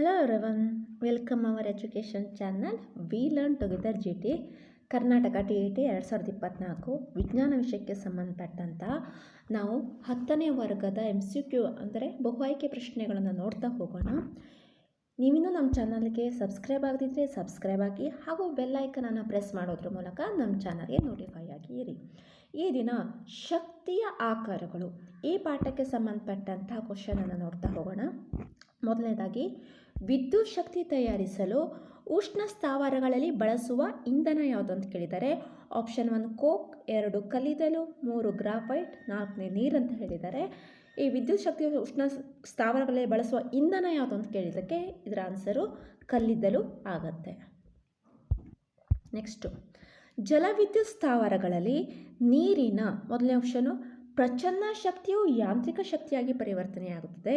Hello everyone, welcome our education channel. We learn together GT Karnataka TET 2024 ವಿಜ್ಞಾನ ವಿಷಯಕ್ಕೆ ಸಂಬಂಧಪಟ್ಟಂಥ ನಾವು 10ನೇ ವರ್ಗದ MCQ ಅಂದರೆ ಬಹು ಆಯ್ಕೆ ಪ್ರಶ್ನೆಗಳನ್ನು ನೋಡ್ತಾ ಹೋಗೋಣ. ನೀವಿನ್ನೂ ನಮ್ಮ ಚಾನಲ್ಗೆ ಸಬ್ಸ್ಕ್ರೈಬ್ ಆಗದಿದ್ದರೆ ಸಬ್ಸ್ಕ್ರೈಬ್ ಆಗಿ ಹಾಗೂ ಬೆಲ್ ಐಕನನ್ನು ಪ್ರೆಸ್ ಮಾಡೋದ್ರ ಮೂಲಕ ನಮ್ಮ ಚಾನಲ್ಗೆ ನೋಟಿಫೈ ಆಗಿ ಇರಿ. ಈ ದಿನ ಶಕ್ತಿಯ ಆಕಾರಗಳು ಈ ಪಾಠಕ್ಕೆ ಸಂಬಂಧಪಟ್ಟಂಥ ಕ್ವಶನನ್ನು ನೋಡ್ತಾ ಹೋಗೋಣ. ಮೊದಲನೇದಾಗಿ, ವಿದ್ಯುತ್ ಶಕ್ತಿ ತಯಾರಿಸಲು ಉಷ್ಣ ಸ್ಥಾವರಗಳಲ್ಲಿ ಬಳಸುವ ಇಂಧನ ಯಾವುದು ಅಂತ ಕೇಳಿದ್ದಾರೆ. ಆಪ್ಷನ್ 1 ಕೋಕ್, 2 ಕಲ್ಲಿದ್ದಲು, 3 ಗ್ರಾಫೈಟ್, 4ನೇ ನೀರು ಅಂತ ಹೇಳಿದ್ದಾರೆ. ಈ ವಿದ್ಯುತ್ ಶಕ್ತಿ ಉಷ್ಣ ಸ್ಥಾವರಗಳಲ್ಲಿ ಬಳಸುವ ಇಂಧನ ಯಾವುದು ಅಂತ ಕೇಳಿದ್ದಕ್ಕೆ ಇದರ ಆನ್ಸರು ಕಲ್ಲಿದ್ದಲು ಆಗತ್ತೆ. ನೆಕ್ಸ್ಟು, ಜಲವಿದ್ಯುತ್ ಸ್ಥಾವರಗಳಲ್ಲಿ ನೀರಿನ ಮೊದಲನೇ ಆಪ್ಷನು ಪ್ರಚನ್ನ ಶಕ್ತಿಯು ಯಾಂತ್ರಿಕ ಶಕ್ತಿಯಾಗಿ ಪರಿವರ್ತನೆಯಾಗುತ್ತದೆ.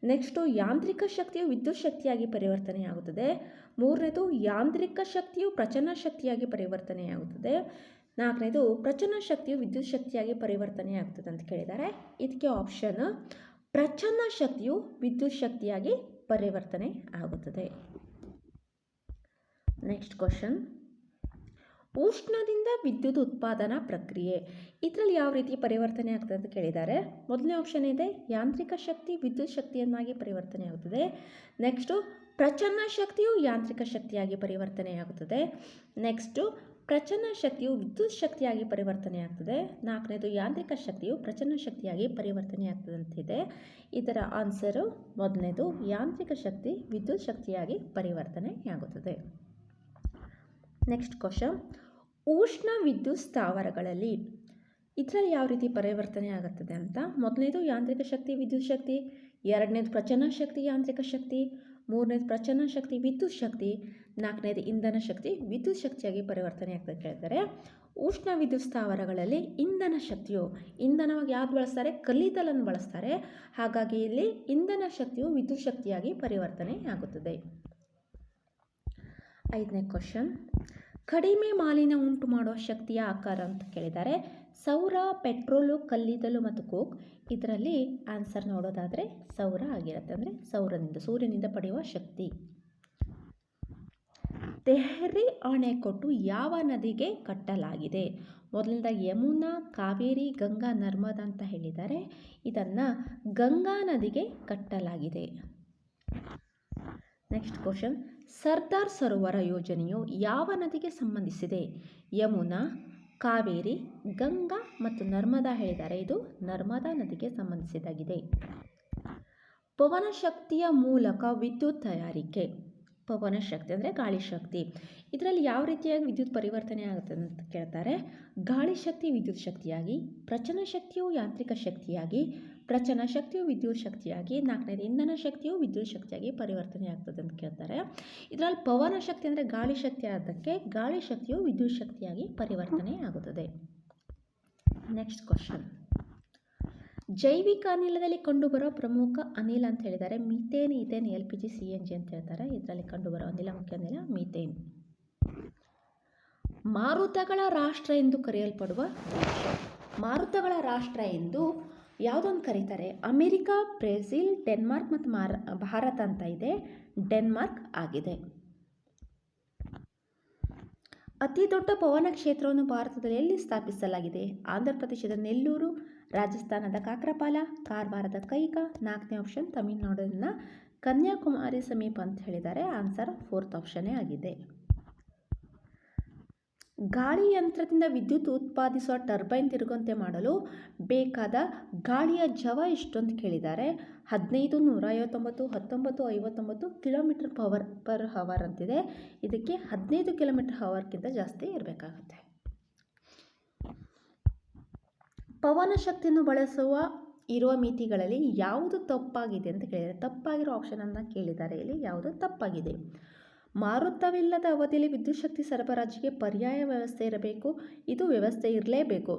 ನೆಕ್ಸ್ಟು, ಯಾಂತ್ರಿಕ ಶಕ್ತಿಯು ವಿದ್ಯುತ್ ಶಕ್ತಿಯಾಗಿ ಪರಿವರ್ತನೆಯಾಗುತ್ತದೆ. ಮೂರನೇದು, ಯಾಂತ್ರಿಕ ಶಕ್ತಿಯು ಪ್ರಚನ್ನ ಶಕ್ತಿಯಾಗಿ ಪರಿವರ್ತನೆಯಾಗುತ್ತದೆ. ನಾಲ್ಕನೇದು, ಪ್ರಚನ್ನ ಶಕ್ತಿಯು ವಿದ್ಯುತ್ ಶಕ್ತಿಯಾಗಿ ಪರಿವರ್ತನೆಯಾಗುತ್ತದೆ ಅಂತ ಕೇಳಿದ್ದಾರೆ. ಇದಕ್ಕೆ ಆಪ್ಷನ್ ಪ್ರಚನ್ನ ಶಕ್ತಿಯು ವಿದ್ಯುತ್ ಶಕ್ತಿಯಾಗಿ ಪರಿವರ್ತನೆ ಆಗುತ್ತದೆ. ನೆಕ್ಸ್ಟ್ ಕ್ವಶನ್, ಉಷ್ಣದಿಂದ ವಿದ್ಯುತ್ ಉತ್ಪಾದನಾ ಪ್ರಕ್ರಿಯೆ ಇದರಲ್ಲಿ ಯಾವ ರೀತಿ ಪರಿವರ್ತನೆ ಆಗ್ತದೆ ಅಂತ ಕೇಳಿದ್ದಾರೆ. ಮೊದಲನೇ ಆಪ್ಷನ್ ಇದೆ ಯಾಂತ್ರಿಕ ಶಕ್ತಿ ವಿದ್ಯುತ್ ಶಕ್ತಿಯನ್ನಾಗಿ ಪರಿವರ್ತನೆಯಾಗುತ್ತದೆ. ನೆಕ್ಸ್ಟು, ಪ್ರಚನ್ನ ಶಕ್ತಿಯು ಯಾಂತ್ರಿಕ ಶಕ್ತಿಯಾಗಿ ಪರಿವರ್ತನೆಯಾಗುತ್ತದೆ. ನೆಕ್ಸ್ಟು, ಪ್ರಚನ್ನ ಶಕ್ತಿಯು ವಿದ್ಯುತ್ ಶಕ್ತಿಯಾಗಿ ಪರಿವರ್ತನೆಯಾಗ್ತದೆ. ನಾಲ್ಕನೇದು, ಯಾಂತ್ರಿಕ ಶಕ್ತಿಯು ಪ್ರಚನ್ನ ಶಕ್ತಿಯಾಗಿ ಪರಿವರ್ತನೆಯಾಗ್ತದೆ ಅಂತಿದೆ. ಇದರ ಆನ್ಸರು ಮೊದಲನೇದು, ಯಾಂತ್ರಿಕ ಶಕ್ತಿ ವಿದ್ಯುತ್ ಶಕ್ತಿಯಾಗಿ ಪರಿವರ್ತನೆಯಾಗುತ್ತದೆ. ನೆಕ್ಸ್ಟ್ ಕ್ವಶನ್, ಉಷ್ಣ ವಿದ್ಯುತ್ ಸ್ಥಾವರಗಳಲ್ಲಿ ಇದರಲ್ಲಿ ಯಾವ ರೀತಿ ಪರಿವರ್ತನೆ ಆಗುತ್ತದೆ ಅಂತ. ಮೊದಲನೇದು ಯಾಂತ್ರಿಕ ಶಕ್ತಿ ವಿದ್ಯುತ್ ಶಕ್ತಿ, ಎರಡನೇದು ಪ್ರಚನ್ನ ಶಕ್ತಿ ಯಾಂತ್ರಿಕ ಶಕ್ತಿ, ಮೂರನೇದು ಪ್ರಚನ್ನ ಶಕ್ತಿ ವಿದ್ಯುತ್ ಶಕ್ತಿ, ನಾಲ್ಕನೇದು ಇಂಧನ ಶಕ್ತಿ ವಿದ್ಯುತ್ ಶಕ್ತಿಯಾಗಿ ಪರಿವರ್ತನೆ ಆಗ್ತದೆ ಕೇಳಿದ್ದಾರೆ. ಉಷ್ಣ ವಿದ್ಯುತ್ ಸ್ಥಾವರಗಳಲ್ಲಿ ಇಂಧನ ಶಕ್ತಿಯು ಇಂಧನವಾಗಿ ಯಾವ್ದು ಬಳಸ್ತಾರೆ, ಕಲ್ಲಿದ್ದಲನ್ನು ಬಳಸ್ತಾರೆ. ಹಾಗಾಗಿ ಇಲ್ಲಿ ಇಂಧನ ಶಕ್ತಿಯು ವಿದ್ಯುತ್ ಶಕ್ತಿಯಾಗಿ ಪರಿವರ್ತನೆ ಆಗುತ್ತದೆ. 5ನೇ ಕ್ವಶನ್, ಕಡಿಮೆ ಮಾಲಿನ್ಯ ಉಂಟು ಮಾಡುವ ಶಕ್ತಿಯ ಆಕಾರ ಅಂತ ಕೇಳಿದ್ದಾರೆ. ಸೌರ, ಪೆಟ್ರೋಲು, ಕಲ್ಲಿದ್ದಲು ಮತ್ತು ಕೋಕ್ ಇದರಲ್ಲಿ ಆನ್ಸರ್ ನೋಡೋದಾದರೆ ಸೌರ ಆಗಿರುತ್ತೆ. ಅಂದರೆ ಸೂರ್ಯನಿಂದ ಪಡೆಯುವ ಶಕ್ತಿ. ತೆಹರಿ ಅಣೆಕಟ್ಟು ಯಾವ ನದಿಗೆ ಕಟ್ಟಲಾಗಿದೆ. ಮೊದಲನೇದಾಗಿ ಯಮುನಾ, ಕಾವೇರಿ, ಗಂಗಾ, ನರ್ಮದಾ ಅಂತ ಹೇಳಿದ್ದಾರೆ. ಇದನ್ನು ಗಂಗಾ ನದಿಗೆ ಕಟ್ಟಲಾಗಿದೆ. ನೆಕ್ಸ್ಟ್ ಕ್ವಶನ್, ಸರ್ದಾರ್ ಸರೋವರ ಯೋಜನೆಯು ಯಾವ ನದಿಗೆ ಸಂಬಂಧಿಸಿದೆ. ಯಮುನಾ, ಕಾವೇರಿ, ಗಂಗಾ ಮತ್ತು ನರ್ಮದಾ ಹೇಳಿದ್ದಾರೆ. ಇದು ನರ್ಮದಾ ನದಿಗೆ ಸಂಬಂಧಿಸಿದಾಗಿದೆ. ಪವನ ಶಕ್ತಿಯ ಮೂಲಕ ವಿದ್ಯುತ್ ತಯಾರಿಕೆ. ಪವನ ಶಕ್ತಿ ಅಂದರೆ ಗಾಳಿ ಶಕ್ತಿ. ಇದರಲ್ಲಿ ಯಾವ ರೀತಿಯಾಗಿ ವಿದ್ಯುತ್ ಪರಿವರ್ತನೆ ಆಗುತ್ತೆ ಅಂತ ಕೇಳ್ತಾರೆ. ಗಾಳಿ ಶಕ್ತಿ ವಿದ್ಯುತ್ ಶಕ್ತಿಯಾಗಿ, ಪ್ರಚನ್ನ ಶಕ್ತಿಯು ಯಾಂತ್ರಿಕ ಶಕ್ತಿಯಾಗಿ, ಪ್ರಚನ್ನ ಶಕ್ತಿಯು ವಿದ್ಯುತ್ ಶಕ್ತಿಯಾಗಿ, ನಾಲ್ಕನೇದು ಇಂಧನ ಶಕ್ತಿಯು ವಿದ್ಯುತ್ ಶಕ್ತಿಯಾಗಿ ಪರಿವರ್ತನೆ ಆಗ್ತದೆ ಅಂತ ಕೇಳ್ತಾರೆ. ಇದರಲ್ಲಿ ಪವನ ಶಕ್ತಿ ಅಂದರೆ ಗಾಳಿ ಶಕ್ತಿ ಆದಕ್ಕೆ ಗಾಳಿ ಶಕ್ತಿಯು ವಿದ್ಯುತ್ ಶಕ್ತಿಯಾಗಿ ಪರಿವರ್ತನೆ ಆಗುತ್ತದೆ. ನೆಕ್ಸ್ಟ್ ಕ್ವಶನ್, ಜೈವಿಕ ಅನಿಲದಲ್ಲಿ ಕಂಡುಬರುವ ಪ್ರಮುಖ ಅನಿಲ ಅಂತ ಹೇಳಿದ್ದಾರೆ. ಮೀಥೇನ್, ಈಥೇನ್, LPG, CNG ಅಂತ ಹೇಳ್ತಾರೆ. ಇದರಲ್ಲಿ ಕಂಡುಬರುವ ಅನಿಲ ಮುಖ್ಯ ಅನಿಲ ಮೀಥೇನ್. ಮಾರುತಗಳ ರಾಷ್ಟ್ರ ಎಂದು ಕರೆಯಲ್ಪಡುವ ದೇಶ. ಮಾರುತಗಳ ರಾಷ್ಟ್ರ ಎಂದು ಯಾವುದೊಂದು ಕರೀತಾರೆ. ಅಮೆರಿಕ, ಬ್ರೆಜಿಲ್, ಡೆನ್ಮಾರ್ಕ್ ಮತ್ತು ಭಾರತ ಅಂತ ಇದೆ. ಡೆನ್ಮಾರ್ಕ್ ಆಗಿದೆ. ಅತಿ ದೊಡ್ಡ ಪವನ ಕ್ಷೇತ್ರವನ್ನು ಭಾರತದಲ್ಲಿ ಎಲ್ಲಿ ಸ್ಥಾಪಿಸಲಾಗಿದೆ. ಆಂಧ್ರ ಪ್ರದೇಶದ ನೆಲ್ಲೂರು, ರಾಜಸ್ಥಾನದ ಕಾಕ್ರಪಾಲ, ಕಾರವಾರದ ಕೈಗಾ, ನಾಲ್ಕನೇ ಆಪ್ಷನ್ ತಮಿಳುನಾಡಿನ ಕನ್ಯಾಕುಮಾರಿ ಸಮೀಪ ಅಂತ ಹೇಳಿದ್ದಾರೆ. ಆನ್ಸರ್ 4th ಆಪ್ಷನ್ನೇ ಆಗಿದೆ. ಗಾಳಿ ಯಂತ್ರದಿಂದ ವಿದ್ಯುತ್ ಉತ್ಪಾದಿಸುವ ಟರ್ಬೈನ್ ತಿರುಗುವಂತೆ ಮಾಡಲು ಬೇಕಾದ ಗಾಳಿಯ ಜವ ಎಷ್ಟು ಅಂತ ಕೇಳಿದ್ದಾರೆ. 15, 159, 19, 59 ಕಿಲೋಮೀಟರ್ ಪರ್ ಹವರ್ ಅಂತಿದೆ. ಇದಕ್ಕೆ 15 ಕಿಲೋಮೀಟರ್ ಹವರ್ಗಿಂತ ಜಾಸ್ತಿ ಇರಬೇಕಾಗುತ್ತೆ. ಪವನ ಶಕ್ತಿಯನ್ನು ಬಳಸುವ ಇರುವ ಮಿತಿಗಳಲ್ಲಿ ಯಾವುದು ತಪ್ಪಾಗಿದೆ ಅಂತ ಕೇಳಿದ್ದಾರೆ. ತಪ್ಪಾಗಿರೋ ಆಪ್ಷನನ್ನು ಕೇಳಿದ್ದಾರೆ. ಇಲ್ಲಿ ಯಾವುದು ತಪ್ಪಾಗಿದೆ. ಮಾರುತವಿಲ್ಲದ ಅವಧಿಯಲ್ಲಿ ವಿದ್ಯುತ್ ಶಕ್ತಿ ಸರಬರಾಜಿಗೆ ಪರ್ಯಾಯ ವ್ಯವಸ್ಥೆ ಇರಬೇಕು. ಇದು ವ್ಯವಸ್ಥೆ ಇರಲೇಬೇಕು.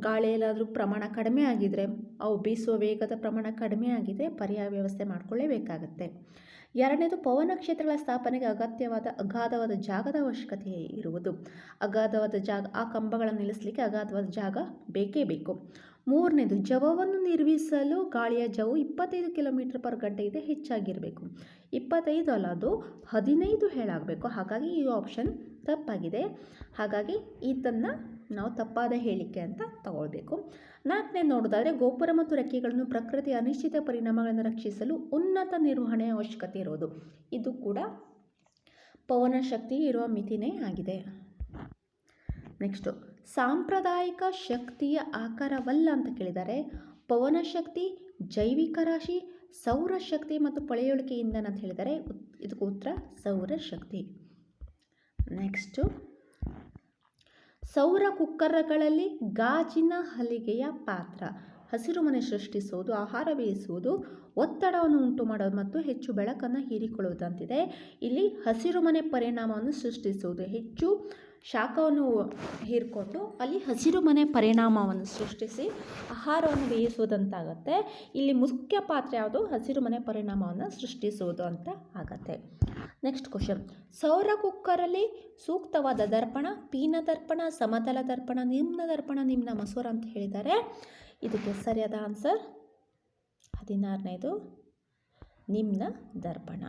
ಗಾಳಿ ಎಲ್ಲಾದರೂ ಪ್ರಮಾಣ ಕಡಿಮೆ ಆಗಿದ್ದರೆ, ಅವು ಬೀಸುವ ವೇಗದ ಪ್ರಮಾಣ ಕಡಿಮೆ ಆಗಿದೆ, ಪರ್ಯಾಯ ವ್ಯವಸ್ಥೆ ಮಾಡಿಕೊಳ್ಳೇಬೇಕಾಗತ್ತೆ. ಎರಡನೇದು, ಪವನ ಕ್ಷೇತ್ರಗಳ ಸ್ಥಾಪನೆಗೆ ಅಗಾಧವಾದ ಜಾಗದ ಅವಶ್ಯಕತೆ ಇರುವುದು. ಅಗಾಧವಾದ ಜಾಗ, ಆ ಕಂಬಗಳನ್ನು ನಿಲ್ಲಿಸಲಿಕ್ಕೆ ಅಗಾಧವಾದ ಜಾಗ ಬೇಕೇ ಬೇಕು. ಮೂರನೇದು, ಜವವನ್ನು ನಿರ್ಮಿಸಲು ಗಾಳಿಯ ಜವು 25 ಕಿಲೋಮೀಟರ್ ಪರ್ ಗಂಟೆಗಿಂತ ಹೆಚ್ಚಾಗಿರಬೇಕು. 25 ಅಲ್ಲ, ಅದು 15 ಹೇಳಾಗಬೇಕು. ಹಾಗಾಗಿ ಈ ಆಪ್ಷನ್ ತಪ್ಪಾಗಿದೆ. ಹಾಗಾಗಿ ಇದನ್ನು ನಾವು ತಪ್ಪಾದ ಹೇಳಿಕೆ ಅಂತ ತಗೊಳ್ಬೇಕು. 4ನೇ ನೋಡೋದಾದರೆ, ಗೋಪುರ ಮತ್ತು ರೆಕ್ಕೆಗಳನ್ನು ಪ್ರಕೃತಿಯ ಅನಿಶ್ಚಿತ ಪರಿಣಾಮಗಳನ್ನು ರಕ್ಷಿಸಲು ಉನ್ನತ ನಿರ್ವಹಣೆಯ ಅವಶ್ಯಕತೆ ಇರೋದು. ಇದು ಕೂಡ ಪವನ ಶಕ್ತಿ ಇರುವ ಮಿತಿನೇ ಆಗಿದೆ. ನೆಕ್ಸ್ಟು, ಸಾಂಪ್ರದಾಯಿಕ ಶಕ್ತಿಯ ಆಕಾರವಲ್ಲ ಅಂತ ಕೇಳಿದ್ದಾರೆ. ಪವನ ಶಕ್ತಿ, ಜೈವಿಕ ರಾಶಿ, ಸೌರಶಕ್ತಿ ಮತ್ತು ಪಳೆಯುಳಿಕೆ ಇಂಧನ ಅಂತ ಹೇಳಿದ್ದಾರೆ. ಇದಕ್ಕೆ ಉತ್ತರ ಸೌರಶಕ್ತಿ. ನೆಕ್ಸ್ಟು, ಸೌರ ಕುಕ್ಕರ್ಗಳಲ್ಲಿ ಗಾಜಿನ ಹಲಿಗೆಯ ಪಾತ್ರ ಹಸಿರುಮನೆ ಸೃಷ್ಟಿಸುವುದು, ಆಹಾರ ಬೇಯಿಸುವುದು, ಒತ್ತಡವನ್ನು ಉಂಟು ಮಾಡೋದು ಮತ್ತು ಹೆಚ್ಚು ಬೆಳಕನ್ನು ಹೀರಿಕೊಳ್ಳುವುದಂತಿದೆ. ಇಲ್ಲಿ ಹಸಿರುಮನೆ ಪರಿಣಾಮವನ್ನು ಸೃಷ್ಟಿಸುವುದು, ಹೆಚ್ಚು ಶಾಖವನ್ನು ಹೀರಿಕೊಂಡು ಅಲ್ಲಿ ಹಸಿರುಮನೆ ಪರಿಣಾಮವನ್ನು ಸೃಷ್ಟಿಸಿ ಆಹಾರವನ್ನು ಬೇಯಿಸುವುದಂತಾಗತ್ತೆ. ಇಲ್ಲಿ ಮುಖ್ಯ ಪಾತ್ರ ಯಾವುದು? ಹಸಿರುಮನೆ ಪರಿಣಾಮವನ್ನು ಸೃಷ್ಟಿಸುವುದು ಅಂತ ಆಗತ್ತೆ. ನೆಕ್ಸ್ಟ್ ಕ್ವಶನ್, ಸೌರ ಕುಕ್ಕರಲ್ಲಿ ಸೂಕ್ತವಾದ ದರ್ಪಣ ಪೀನ ದರ್ಪಣ, ಸಮತಲ ದರ್ಪಣ, ನಿಮ್ನ ದರ್ಪಣ, ನಿಮ್ನ ಮಸೂರ ಅಂತ ಹೇಳಿದ್ದಾರೆ. ಇದಕ್ಕೆ ಸರಿಯಾದ ಆನ್ಸರ್ 16ನೇದು ನಿಮ್ನ ದರ್ಪಣ.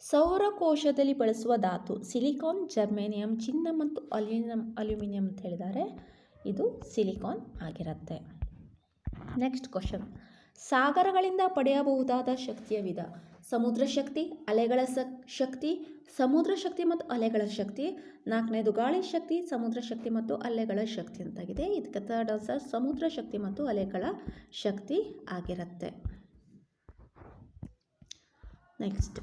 ಸೌರಕೋಶದಲ್ಲಿ ಬಳಸುವ ಧಾತು ಸಿಲಿಕಾನ್, ಜರ್ಮೇನಿಯಂ, ಚಿನ್ನ ಮತ್ತು ಅಲ್ಯೂಮಿನಿಯಂ ಅಂತ ಹೇಳಿದ್ದಾರೆ. ಇದು ಸಿಲಿಕಾನ್ ಆಗಿರುತ್ತೆ. ನೆಕ್ಸ್ಟ್ ಕ್ವಶನ್, ಸಾಗರಗಳಿಂದ ಪಡೆಯಬಹುದಾದ ಶಕ್ತಿಯ ವಿಧ: ಸಮುದ್ರ ಶಕ್ತಿ, ಅಲೆಗಳ ಶಕ್ತಿ, ಸಮುದ್ರ ಶಕ್ತಿ ಮತ್ತು ಅಲೆಗಳ ಶಕ್ತಿ. 4ನೇದು ಗಾಳಿ ಶಕ್ತಿ, ಸಮುದ್ರ ಶಕ್ತಿ ಮತ್ತು ಅಲೆಗಳ ಶಕ್ತಿ ಅಂತಾಗಿದೆ. ಇದಕ್ಕೆ ಥರ್ಡ್ ಆನ್ಸರ್ ಸಮುದ್ರ ಶಕ್ತಿ ಮತ್ತು ಅಲೆಗಳ ಶಕ್ತಿ ಆಗಿರುತ್ತೆ. ನೆಕ್ಸ್ಟ್,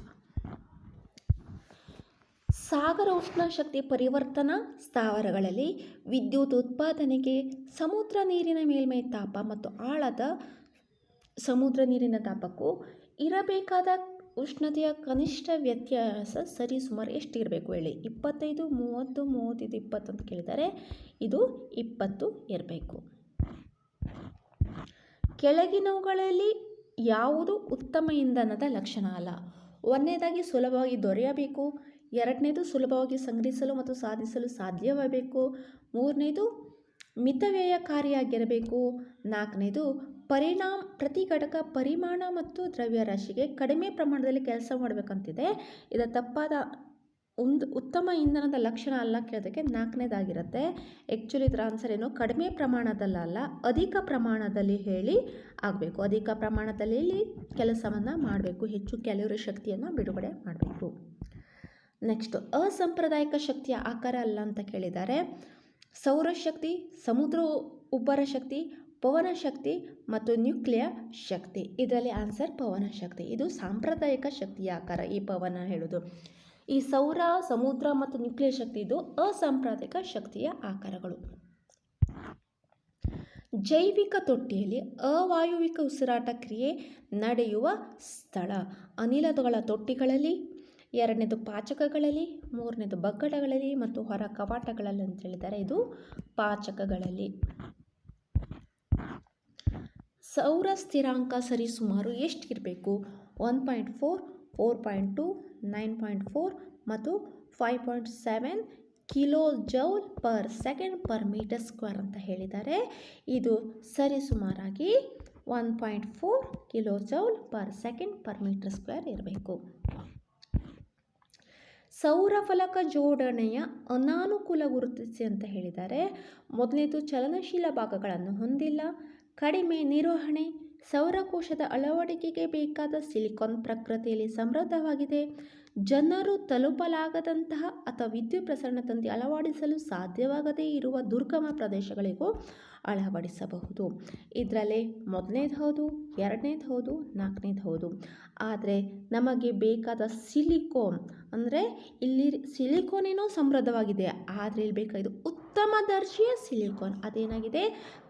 ಸಾಗರ ಉಷ್ಣ ಶಕ್ತಿ ಪರಿವರ್ತನಾ ಸ್ಥಾವರಗಳಲ್ಲಿ ವಿದ್ಯುತ್ ಉತ್ಪಾದನೆಗೆ ಸಮುದ್ರ ನೀರಿನ ಮೇಲ್ಮೈ ತಾಪ ಮತ್ತು ಆಳದ ಸಮುದ್ರ ನೀರಿನ ತಾಪಕ್ಕೂ ಇರಬೇಕಾದ ಉಷ್ಣತೆಯ ಕನಿಷ್ಠ ವ್ಯತ್ಯಾಸ ಸರಿಸುಮಾರು ಎಷ್ಟು ಇರಬೇಕು ಹೇಳಿ? 25, 30, 35, 20 ಅಂತ ಕೇಳಿದ್ದಾರೆ. ಇದು 20 ಇರಬೇಕು. ಕೆಳಗಿನವುಗಳಲ್ಲಿ ಯಾವುದು ಉತ್ತಮ ಇಂಧನದ ಲಕ್ಷಣ ಅಲ್ಲ? 1ನೇದಾಗಿ ಸುಲಭವಾಗಿ ದೊರೆಯಬೇಕು, 2ನೇದು ಸುಲಭವಾಗಿ ಸಂಗ್ರಹಿಸಲು ಮತ್ತು ಸಾಧಿಸಲು ಸಾಧ್ಯವಾಗಬೇಕು, 3ನೇದು ಮಿತವ್ಯಯಕಾರಿಯಾಗಿರಬೇಕು, 4ನೇದು ಪ್ರತಿ ಘಟಕ ಪರಿಮಾಣ ಮತ್ತು ದ್ರವ್ಯರಾಶಿಗೆ ಕಡಿಮೆ ಪ್ರಮಾಣದಲ್ಲಿ ಕೆಲಸ ಮಾಡಬೇಕಂತಿದೆ. ಇದರ ತಪ್ಪಾದ ಉತ್ತಮ ಇಂಧನದ ಲಕ್ಷಣ ಅಲ್ಲ ಕೇಳೋದಕ್ಕೆ 4ನೇದಾಗಿರುತ್ತೆ. ಆ್ಯಕ್ಚುಲಿ ಇದರ ಆನ್ಸರ್ ಏನು? ಕಡಿಮೆ ಪ್ರಮಾಣದಲ್ಲ, ಅಧಿಕ ಪ್ರಮಾಣದಲ್ಲಿ ಹೇಳಿ ಆಗಬೇಕು. ಅಧಿಕ ಪ್ರಮಾಣದಲ್ಲಿ ಕೆಲಸವನ್ನು ಮಾಡಬೇಕು, ಹೆಚ್ಚು ಕ್ಯಾಲೋರಿ ಶಕ್ತಿಯನ್ನು ಬಿಡುಗಡೆ ಮಾಡಬೇಕು. ನೆಕ್ಸ್ಟ್, ಅಸಾಂಪ್ರದಾಯಿಕ ಶಕ್ತಿಯ ಆಕಾರ ಅಲ್ಲ ಅಂತ ಕೇಳಿದ್ದಾರೆ. ಸೌರಶಕ್ತಿ, ಸಮುದ್ರ ಉಬ್ಬರ ಶಕ್ತಿ, ಪವನ ಶಕ್ತಿ ಮತ್ತು ನ್ಯೂಕ್ಲಿಯರ್ ಶಕ್ತಿ. ಇದರಲ್ಲಿ ಆನ್ಸರ್ ಪವನ ಶಕ್ತಿ. ಇದು ಸಾಂಪ್ರದಾಯಿಕ ಶಕ್ತಿಯ ಆಕಾರ, ಈ ಪವನ ಹೇಳೋದು. ಈ ಸೌರ, ಸಮುದ್ರ ಮತ್ತು ನ್ಯೂಕ್ಲಿಯರ್ ಶಕ್ತಿ ಇದು ಅಸಾಂಪ್ರದಾಯಿಕ ಶಕ್ತಿಯ ಆಕಾರಗಳು. ಜೈವಿಕ ತೊಟ್ಟಿಯಲ್ಲಿ ಅವಾಯುವಿಕ ಉಸಿರಾಟ ಕ್ರಿಯೆ ನಡೆಯುವ ಸ್ಥಳ: ಅನಿಲಗಳ ತೊಟ್ಟಿಗಳಲ್ಲಿ, 2ನೇದು ಪಾಚಕಗಳಲ್ಲಿ, 3ನೇದು ಬಗ್ಗಡಗಳಲ್ಲಿ ಮತ್ತು ಹೊರ ಕವಾಟಗಳಲ್ಲಿ ಅಂತ ಹೇಳಿದ್ದಾರೆ. ಇದು ಪಾಚಕಗಳಲ್ಲಿ. ಸೌರ ಸ್ಥಿರಾಂಕ ಸರಿಸುಮಾರು ಎಷ್ಟಿರಬೇಕು? 1.4, 4.2, 9.4 ಮತ್ತು 5.7 kilojoule per second per metre square ಅಂತ ಹೇಳಿದ್ದಾರೆ. ಇದು ಸರಿಸುಮಾರಾಗಿ 1.4 kilojoule per second per metre square ಇರಬೇಕು. ಸೌರಫಲಕ ಜೋಡಣೆಯ ಅನಾನುಕೂಲ ಗುರುತಿಸಿ ಅಂತ ಹೇಳಿದ್ದಾರೆ. 1ನೇದು ಚಲನಶೀಲ ಭಾಗಗಳನ್ನು ಹೊಂದಿಲ್ಲ, ಕಡಿಮೆ ನಿರ್ವಹಣೆ, ಸೌರಕೋಶದ ಅಳವಡಿಕೆಗೆ ಬೇಕಾದ ಸಿಲಿಕಾನ್ ಪ್ರಕೃತಿಯಲ್ಲಿ ಸಮೃದ್ಧವಾಗಿದೆ, ಜನರು ತಲುಪಲಾಗದಂತಹ ಅಥವಾ ವಿದ್ಯುತ್ ಪ್ರಸರಣ ತಂತಿ ಅಳವಡಿಸಲು ಸಾಧ್ಯವಾಗದೇ ಇರುವ ದುರ್ಗಮ ಪ್ರದೇಶಗಳಿಗೂ ಅಳವಡಿಸಬಹುದು. ಇದರಲ್ಲಿ 1ನೇದು ಹೌದು, 2ನೇದು ಹೌದು, 4ನೇದು ಹೌದು. ಆದರೆ ನಮಗೆ ಬೇಕಾದ ಸಿಲಿಕಾನ್ ಅಂದರೆ ಇಲ್ಲಿ ಸಿಲಿಕಾನ್ ಏನೋ ಸಮೃದ್ಧವಾಗಿದೆ, ಆದರೆ ಇಲ್ಲಿ ಬೇಕಾಗಿದ್ದು ಉತ್ತಮ ದರ್ಜೆಯ ಸಿಲಿಕಾನ್ ಅದೇನಾಗಿದೆ?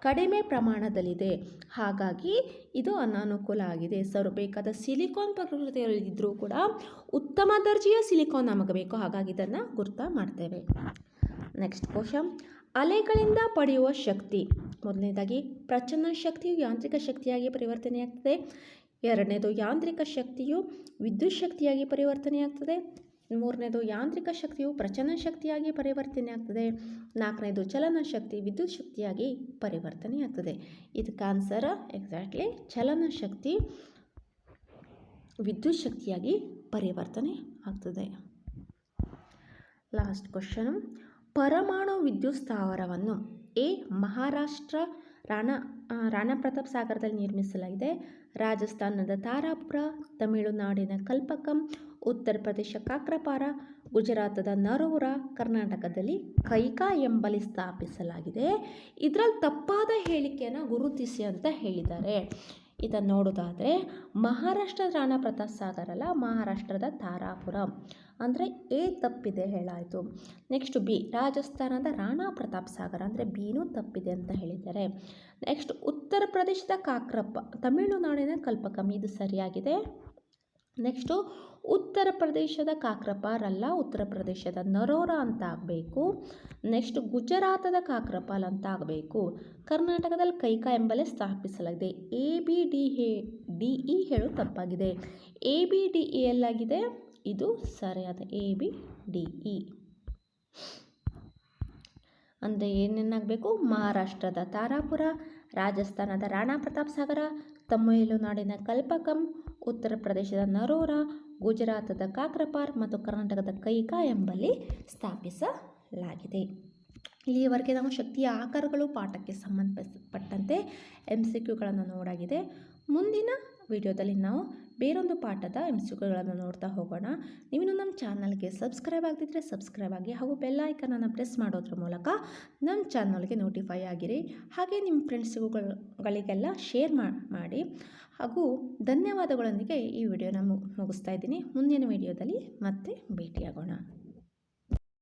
ಕಡಿಮೆ ಪ್ರಮಾಣದಲ್ಲಿದೆ. ಹಾಗಾಗಿ ಇದು ಅನಾನುಕೂಲ ಆಗಿದೆ. ಬೇಕಾದ ಸಿಲಿಕಾನ್ ಪ್ರಕೃತಿಯಲ್ಲಿ ಇದ್ದರೂ ಕೂಡ ಉತ್ತಮ ದರ್ಜೆಯ ಸಿಲಿಕಾನ್ ನಮಗೆ ಬೇಕು, ಹಾಗಾಗಿ ಇದನ್ನು ಗುರ್ತ ಮಾಡ್ತೇವೆ. ನೆಕ್ಸ್ಟ್ ಕ್ವಶನ್, ಅಲೆಗಳಿಂದ ಪಡೆಯುವ ಶಕ್ತಿ: 1ನೇದಾಗಿ ಪ್ರಚನ್ನ ಶಕ್ತಿಯು ಯಾಂತ್ರಿಕ ಶಕ್ತಿಯಾಗಿ ಪರಿವರ್ತನೆಯಾಗ್ತದೆ, 2ನೇದು ಯಾಂತ್ರಿಕ ಶಕ್ತಿಯು ವಿದ್ಯುತ್ ಶಕ್ತಿಯಾಗಿ ಪರಿವರ್ತನೆಯಾಗ್ತದೆ, 3ನೇದು ಯಾಂತ್ರಿಕ ಶಕ್ತಿಯು ಪ್ರಚನ್ನ ಶಕ್ತಿಯಾಗಿ ಪರಿವರ್ತನೆಯಾಗ್ತದೆ, 4ನೇದು ಚಲನ ಶಕ್ತಿ ವಿದ್ಯುತ್ ಶಕ್ತಿಯಾಗಿ ಪರಿವರ್ತನೆಯಾಗ್ತದೆ. ಇದಕ್ಕೆ ಆನ್ಸರ್ ಎಕ್ಸಾಕ್ಟ್ಲಿ ಚಲನ ಶಕ್ತಿ ವಿದ್ಯುತ್ ಶಕ್ತಿಯಾಗಿ ಪರಿವರ್ತನೆ ಆಗ್ತದೆ. Last question. ಪರಮಾಣು ವಿದ್ಯುತ್ ಸ್ಥಾವರವನ್ನು ಎ ಮಹಾರಾಷ್ಟ್ರ ರಾಣಾ ಪ್ರತಾಪ್ ಸಾಗರದಲ್ಲಿ ನಿರ್ಮಿಸಲಾಗಿದೆ, ರಾಜಸ್ಥಾನದ ತಾರಾಪುರ, ತಮಿಳುನಾಡಿನ ಕಲ್ಪಕಂ, ಉತ್ತರ ಪ್ರದೇಶ ಕಾಕ್ರಪಾರ, ಗುಜರಾತದ ನರೋರ, ಕರ್ನಾಟಕದಲ್ಲಿ ಕೈಕಾ ಎಂಬಲ್ಲಿ ಸ್ಥಾಪಿಸಲಾಗಿದೆ. ಇದರಲ್ಲಿ ತಪ್ಪಾದ ಹೇಳಿಕೆಯನ್ನು ಗುರುತಿಸಿ ಅಂತ ಹೇಳಿದ್ದಾರೆ. ಇದನ್ನು ನೋಡೋದಾದರೆ ಮಹಾರಾಷ್ಟ್ರದ ರಾಣಾ ಪ್ರತಾಪ್ ಸಾಗರ್ ಅಲ್ಲ, ಮಹಾರಾಷ್ಟ್ರದ ತಾರಾಪುರ ಅಂದರೆ ಎ ತಪ್ಪಿದೆ ಹೇಳಾಯಿತು. ನೆಕ್ಸ್ಟ್ ಬಿ ರಾಜಸ್ಥಾನದ ರಾಣಾ ಪ್ರತಾಪ್ ಸಾಗರ್ ಅಂದರೆ ಬಿನೂ ತಪ್ಪಿದೆ ಅಂತ ಹೇಳಿದ್ದಾರೆ. ನೆಕ್ಸ್ಟ್ ಉತ್ತರ ಪ್ರದೇಶದ ಕಾಕ್ರಪ್ಪ, ತಮಿಳುನಾಡಿನ ಕಲ್ಪಕಂ ಇದು ಸರಿಯಾಗಿದೆ. ನೆಕ್ಸ್ಟು ಉತ್ತರ ಪ್ರದೇಶದ ಕಾಕ್ರಪಾಲ್ ಅಲ್ಲ, ಉತ್ತರ ಪ್ರದೇಶದ ನರೋರ ಅಂತ ಆಗಬೇಕು. ನೆಕ್ಸ್ಟ್ ಗುಜರಾತದ ಕಾಕ್ರಪಾಲ್ ಅಂತ ಆಗಬೇಕು. ಕರ್ನಾಟಕದಲ್ಲಿ ಕೈಕಾ ಎಂಬಲ್ಲೇ ಸ್ಥಾಪಿಸಲಾಗಿದೆ. ಎ ಬಿ ಡಿ ಇ ಹೇಳು ತಪ್ಪಾಗಿದೆ. ಎ ಬಿ ಡಿ ಇ ಎಲ್ಲಾಗಿದೆ, ಇದು ಸರಿಯಾದ ಎ ಬಿ ಡಿ ಇ ಅಂದರೆ ಏನೇನಾಗಬೇಕು? ಮಹಾರಾಷ್ಟ್ರದ ತಾರಾಪುರ, ರಾಜಸ್ಥಾನದ ರಾಣಾ ಪ್ರತಾಪ್ ಸಾಗರ, ತಮಿಳುನಾಡಿನ ಕಲ್ಪಕಂ, ಉತ್ತರ ಪ್ರದೇಶದ ನರೋರ, ಗುಜರಾತದ ಕಾಕ್ರಪಾರ್ ಮತ್ತು ಕರ್ನಾಟಕದ ಕೈಕಾ ಎಂಬಲ್ಲಿ ಸ್ಥಾಪಿಸಲಾಗಿದೆ. ಇಲ್ಲಿಯವರೆಗೆ ನಾವು ಶಕ್ತಿಯ ಆಕಾರಗಳು ಪಾಠಕ್ಕೆ ಸಂಬಂಧಪಟ್ಟಂತೆ MCQಗಳನ್ನು ನೋಡಾಗಿದೆ. ಮುಂದಿನ ವಿಡಿಯೋದಲ್ಲಿ ನಾವು ಬೇರೊಂದು ಪಾಠದ MCQಗಳನ್ನು ನೋಡ್ತಾ ಹೋಗೋಣ. ನೀವಿನ್ನು ನಮ್ಮ ಚಾನಲ್ಗೆ ಸಬ್ಸ್ಕ್ರೈಬ್ ಆಗದಿದ್ದರೆ ಸಬ್ಸ್ಕ್ರೈಬ್ ಆಗಿ ಹಾಗೂ ಬೆಲ್ ಐಕನನ್ನು ಪ್ರೆಸ್ ಮಾಡೋದ್ರ ಮೂಲಕ ನಮ್ಮ ಚಾನಲ್ಗೆ ನೋಟಿಫೈ ಆಗಿರಿ. ಹಾಗೆ ನಿಮ್ಮ ಫ್ರೆಂಡ್ಸ್ಗಳಿಗೆಲ್ಲ ಶೇರ್ ಮಾಡಿ. ಹಾಗೂ ಧನ್ಯವಾದಗಳೊಂದಿಗೆ ಈ ವಿಡಿಯೋನ ಮುಗಿಸ್ತಾ ಇದ್ದೀನಿ. ಮುಂದಿನ ವಿಡಿಯೋದಲ್ಲಿ ಮತ್ತೆ ಭೇಟಿಯಾಗೋಣ.